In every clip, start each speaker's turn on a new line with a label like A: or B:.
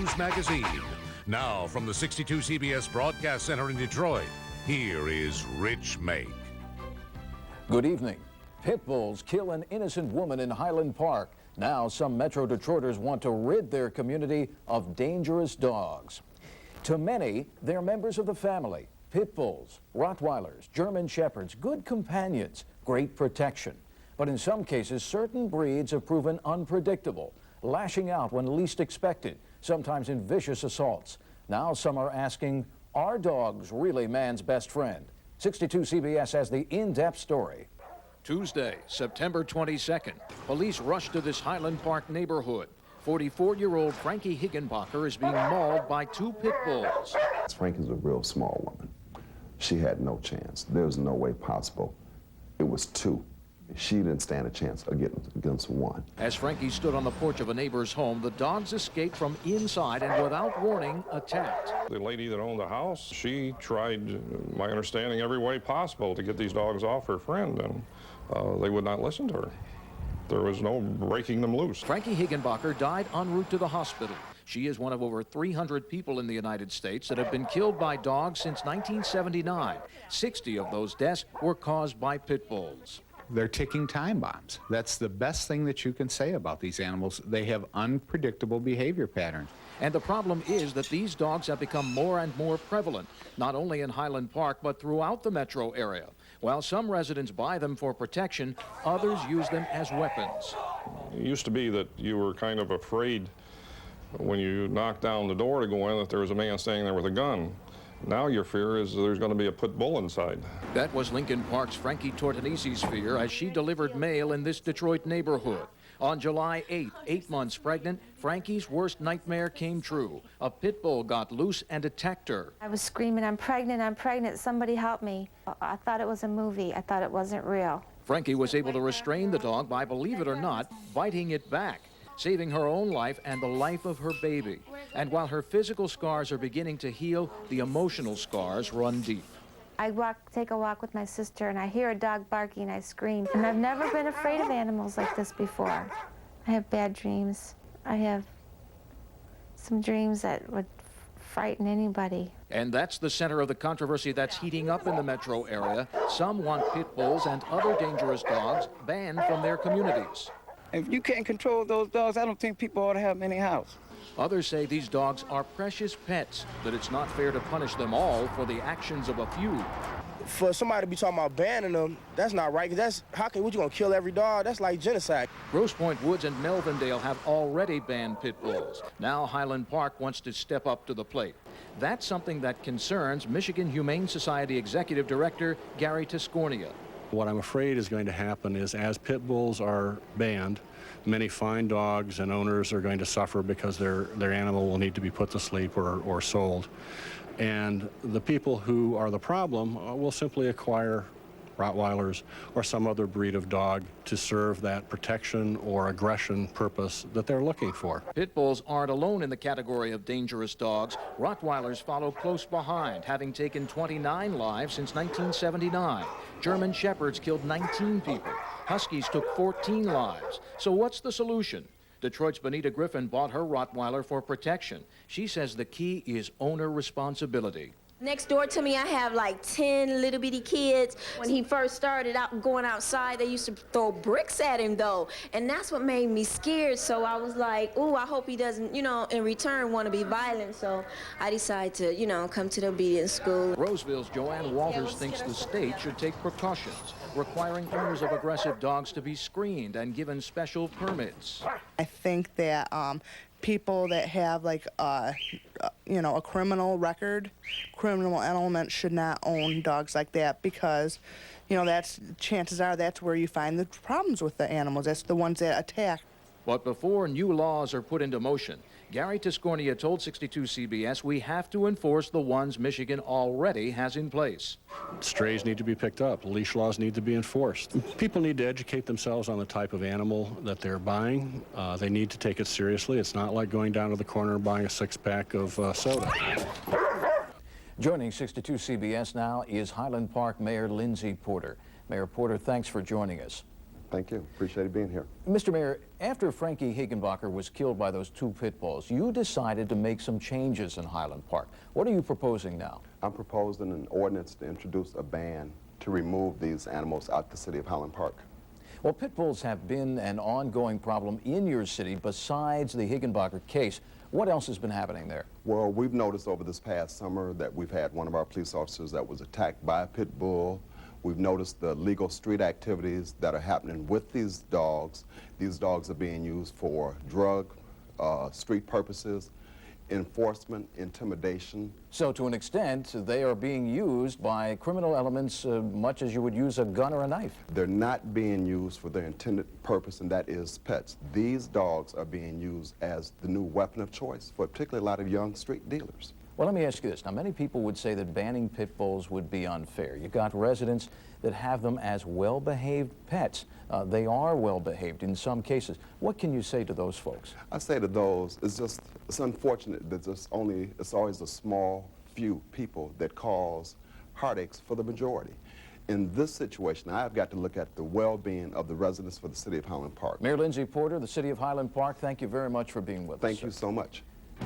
A: News Magazine. Now, from the 62 CBS Broadcast Center in Detroit, here is Rich Make.
B: Good evening. Pitbulls kill an innocent woman in Highland Park. Now, some Metro Detroiters want to rid their community of dangerous dogs. To many, they're members of the family. Pitbulls, Rottweilers, German Shepherds, good companions, great protection. But in some cases, certain breeds have proven unpredictable, lashing out when least expected, sometimes in vicious assaults. Now some are asking, are dogs really man's best friend? 62 CBS has the in-depth story.
C: Tuesday, September 22nd, police rushed to this Highland Park neighborhood. 44-year-old Frankie Higginbocker is being mauled by two pit bulls.
D: Frankie's a real small woman. She had no chance. There was no way possible. It was two. She didn't stand a chance against one.
C: As Frankie stood on the porch of a neighbor's home, the dogs escaped from inside and without warning attacked.
E: The lady that owned the house, she tried, my understanding, every way possible to get these dogs off her friend, and they would not listen to her. There was no breaking them loose.
C: Frankie Higginbocker died en route to the hospital. She is one of over 300 people in the United States that have been killed by dogs since 1979. 60 of those deaths were caused by pit bulls.
F: They're ticking time bombs. That's the best thing that you can say about these animals. They have unpredictable behavior patterns.
C: And the problem is that these dogs have become more and more prevalent, not only in Highland Park, but throughout the metro area. While some residents buy them for protection, others use them as weapons.
E: It used to be that you were kind of afraid when you knocked down the door to go in that there was a man standing there with a gun. Now your fear is there's going to be a pit bull inside.
C: That was Lincoln Park's Frankie Tortonesi's fear as she delivered mail in this Detroit neighborhood. On July 8th, 8 months pregnant, Frankie's worst nightmare came true. A pit bull got loose and attacked her.
G: I was screaming, I'm pregnant, somebody help me. I thought it was a movie. I thought it wasn't real.
C: Frankie was able to restrain the dog by, believe it or not, biting it back, saving her own life and the life of her baby. And while her physical scars are beginning to heal, the emotional scars run deep.
G: I take a walk with my sister, and I hear a dog barking, I scream. And I've never been afraid of animals like this before. I have bad dreams. I have some dreams that would frighten anybody.
C: And that's the center of the controversy that's heating up in the metro area. Some want pit bulls and other dangerous dogs banned from their communities.
H: If you can't control those dogs, I don't think people ought to have them in their house.
C: Others say these dogs are precious pets, that it's not fair to punish them all for the actions of a few.
I: For somebody to be talking about banning them, that's not right, because what you gonna kill every dog? That's like genocide.
C: Grosse Pointe Woods and Melvindale have already banned pit bulls. Now Highland Park wants to step up to the plate. That's something that concerns Michigan Humane Society Executive Director Gary Tiscornia.
J: What I'm afraid is going to happen is as pit bulls are banned, many fine dogs and owners are going to suffer because their animal will need to be put to sleep or sold. And the people who are the problem will simply acquire Rottweilers or some other breed of dog to serve that protection or aggression purpose that they're looking for.
C: Pit bulls aren't alone in the category of dangerous dogs. Rottweilers follow close behind, having taken 29 lives since 1979. German Shepherds killed 19 people. Huskies took 14 lives. So what's the solution? Detroit's Benita Griffin bought her Rottweiler for protection. She says the key is owner responsibility.
K: Next door to me, I have like 10 little bitty kids. When he first started out going outside, they used to throw bricks at him though. And that's what made me scared. So I was like, ooh, I hope he doesn't, in return want to be violent. So I decided to, come to the obedience school.
C: Roseville's Joanne Walters thinks the state should take precautions, requiring owners of aggressive dogs to be screened and given special permits.
H: I think that people that have like a criminal record, criminal element should not own dogs like that because, chances are that's where you find the problems with the animals. That's the ones that attack.
C: But before new laws are put into motion, Gary Tiscornia told 62 CBS we have to enforce the ones Michigan already has in place.
J: Strays need to be picked up. Leash laws need to be enforced. People need to educate themselves on the type of animal that they're buying. They need to take it seriously. It's not like going down to the corner and buying a six-pack of soda.
B: Joining 62 CBS now is Highland Park Mayor Lindsay Porter. Mayor Porter, thanks for joining us.
D: Thank you. Appreciate being here.
B: Mr. Mayor, after Frankie Higginbotham was killed by those 2 pit bulls, you decided to make some changes in Highland Park. What are you proposing now?
D: I'm proposing an ordinance to introduce a ban to remove these animals out the city of Highland Park.
B: Well, pit bulls have been an ongoing problem in your city besides the Higginbotham case. What else has been happening there?
D: Well, we've noticed over this past summer that we've had one of our police officers that was attacked by a pit bull. We've noticed the legal street activities that are happening with these dogs. These dogs are being used for drug, street purposes, enforcement, intimidation.
B: So to an extent, they are being used by criminal elements much as you would use a gun or a knife.
D: They're not being used for their intended purpose, and that is pets. These dogs are being used as the new weapon of choice for particularly a lot of young street dealers.
B: Well, let me ask you this. Now, many people would say that banning pit bulls would be unfair. You've got residents that have them as well-behaved pets. They are well-behaved in some cases. What can you say to those folks?
D: I say to those, it's unfortunate that it's always a small few people that cause heartaches for the majority. In this situation, I've got to look at the well-being of the residents for the city of Highland Park.
B: Mayor Lindsay Porter, the city of Highland Park, thank you very much for being with us.
D: Thank you so much.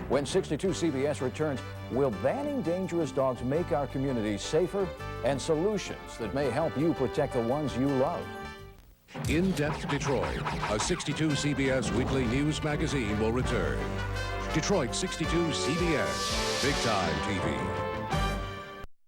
B: When 62 CBS returns, will banning dangerous dogs make our communities safer? And solutions that may help you protect the ones you love.
A: In-Depth Detroit, a 62 CBS weekly news magazine will return. Detroit 62 CBS, big time TV.